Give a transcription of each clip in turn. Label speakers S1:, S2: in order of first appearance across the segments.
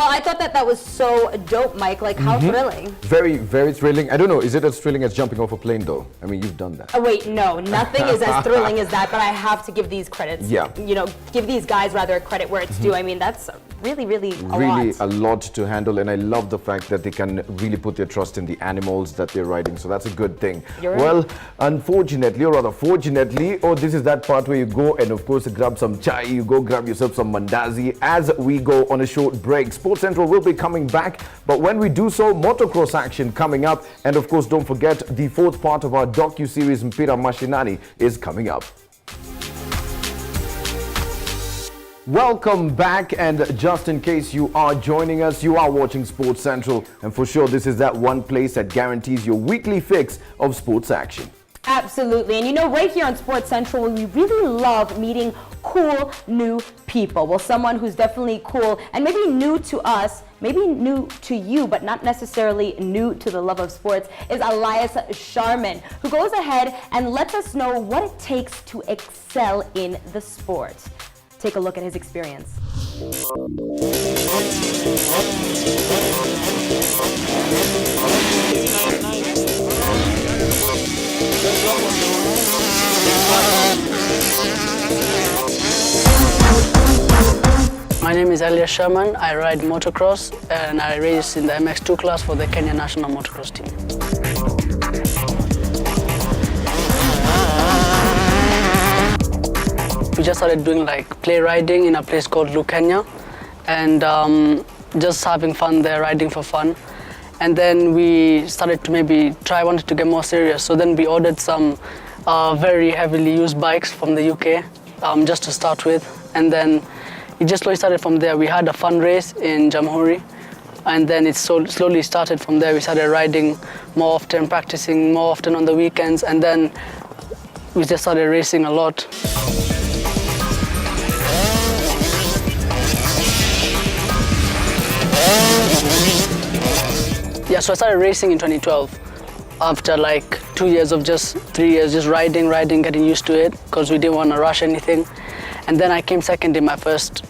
S1: Well, I thought that was so dope, Mike. Like, how thrilling.
S2: Very, very thrilling. I don't know, is it as thrilling as jumping off a plane, though? I mean, you've done that.
S1: Oh, wait, no, nothing is as thrilling as that, but I have to give these credits.
S2: Yeah.
S1: You know, give these guys rather credit where it's due. I mean, that's really, really
S2: a lot to handle, and I love the fact that they can really put their trust in the animals that they're riding, so that's a good thing.
S1: You're right.
S2: Well, unfortunately, or rather fortunately, this is that part where you go and of course grab some chai, you go grab yourself some mandazi as we go on a short break. Sports Central will be coming back, but when we do so, motocross action coming up, and of course don't forget the fourth part of our docu-series Mpira Mashinani is coming up. Welcome back, and just in case you are joining us, you are watching Sports Central, and for sure this is that one place that guarantees your weekly fix of sports action.
S1: Absolutely, and you know, right here on Sports Central, we really love meeting cool new people. Well, someone who's definitely cool and maybe new to us, maybe new to you, but not necessarily new to the love of sports, is Elias Sherman, who goes ahead and lets us know what it takes to excel in the sport. Take a look at his experience.
S3: My name is Elias Sherman. I ride motocross and I race in the MX2 class for the Kenya national motocross team. We just started doing like play riding in a place called Lukenya, and just having fun there, riding for fun. And then we started to wanted to get more serious. So then we ordered some very heavily used bikes from the UK just to start with. And then it just slowly started from there. We had a fun race in Jamhuri, and then it slowly started from there. We started riding more often, practicing more often on the weekends, and then we just started racing a lot. Yeah, so I started racing in 2012 after like 3 years just riding, getting used to it because we didn't want to rush anything. And then I came second in my first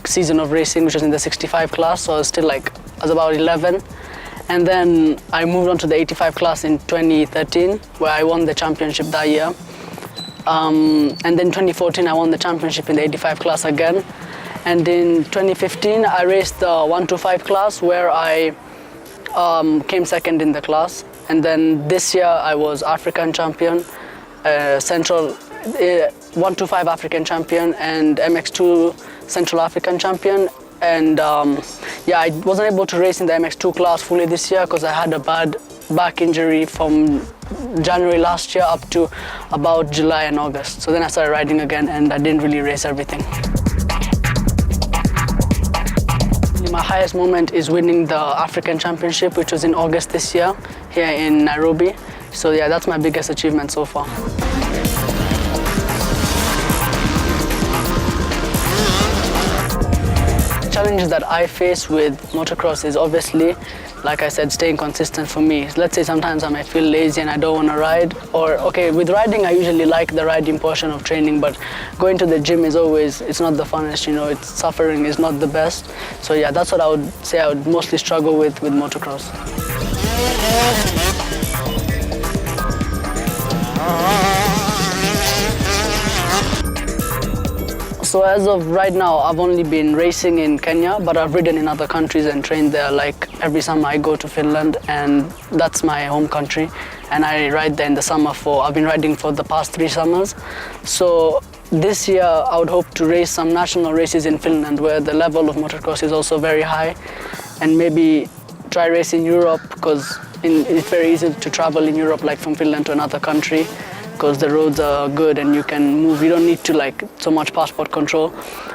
S3: season of racing, which was in the 65 class, so I was about 11. And then I moved on to the 85 class in 2013, where I won the championship that year. And then 2014, I won the championship in the 85 class again. And in 2015, I raced the 125 class, where I came second in the class. And then this year I was African champion, Central 125 African champion, and MX2 Central African champion. And I wasn't able to race in the MX2 class fully this year because I had a bad back injury from January last year up to about July and August. So then I started riding again and I didn't really race everything. My highest moment is winning the African Championship, which was in August this year, here in Nairobi. So yeah, that's my biggest achievement so far. The challenges that I face with motocross is obviously, like I said, staying consistent for me. Let's say sometimes I might feel lazy and I don't want to ride. Or, okay, with riding, I usually like the riding portion of training, but going to the gym is always, it's not the funnest, you know, it's suffering is not the best. So yeah, that's what I would say I would mostly struggle with motocross. So as of right now, I've only been racing in Kenya, but I've ridden in other countries and trained there. Like every summer I go to Finland, and that's my home country. And I ride there in the summer I've been riding for the past 3 summers. So this year I would hope to race some national races in Finland where the level of motocross is also very high. And maybe try race in Europe because it's very easy to travel in Europe, like from Finland to another country, because the roads are good and you can move. You don't need to so much passport control.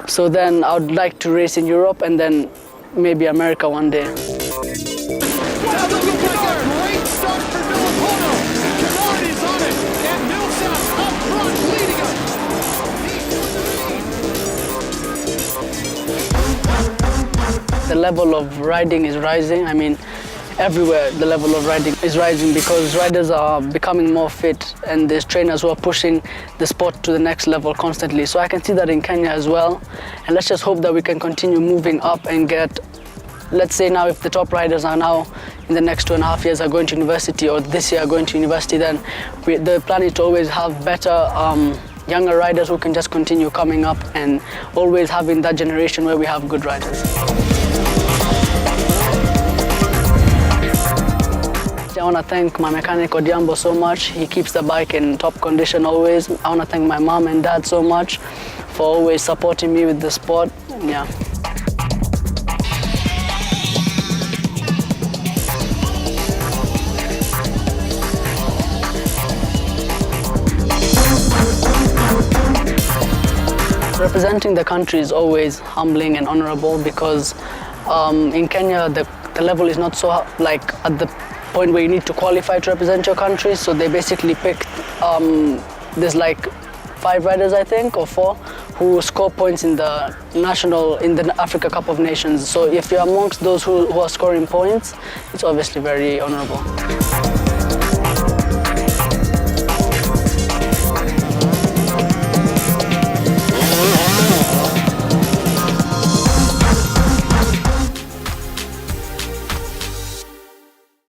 S3: So then I would like to race in Europe and then maybe America one day.
S4: Great start for Villapoto. Kennard is on it, and Millsap up front leading him.
S3: The level of riding is rising. I mean, everywhere the level of riding is rising because riders are becoming more fit and there's trainers who are pushing the sport to the next level constantly. So I can see that in Kenya as well. And let's just hope that we can continue moving up and get let's say now if the top riders are now in the next 2.5 years are going to university, or this year are going to university, then the plan is to always have better younger riders who can just continue coming up and always having that generation where we have good riders. I want to thank my mechanic Odiambo so much. He keeps the bike in top condition always. I want to thank my mom and dad so much for always supporting me with the sport. Yeah. Representing the country is always humbling and honorable because in Kenya the level is not so like at the point where you need to qualify to represent your country. So they basically picked there's like 5 riders, I think, or 4, who score points in the Africa Cup of Nations. So if you're amongst those who are scoring points, it's obviously very honorable.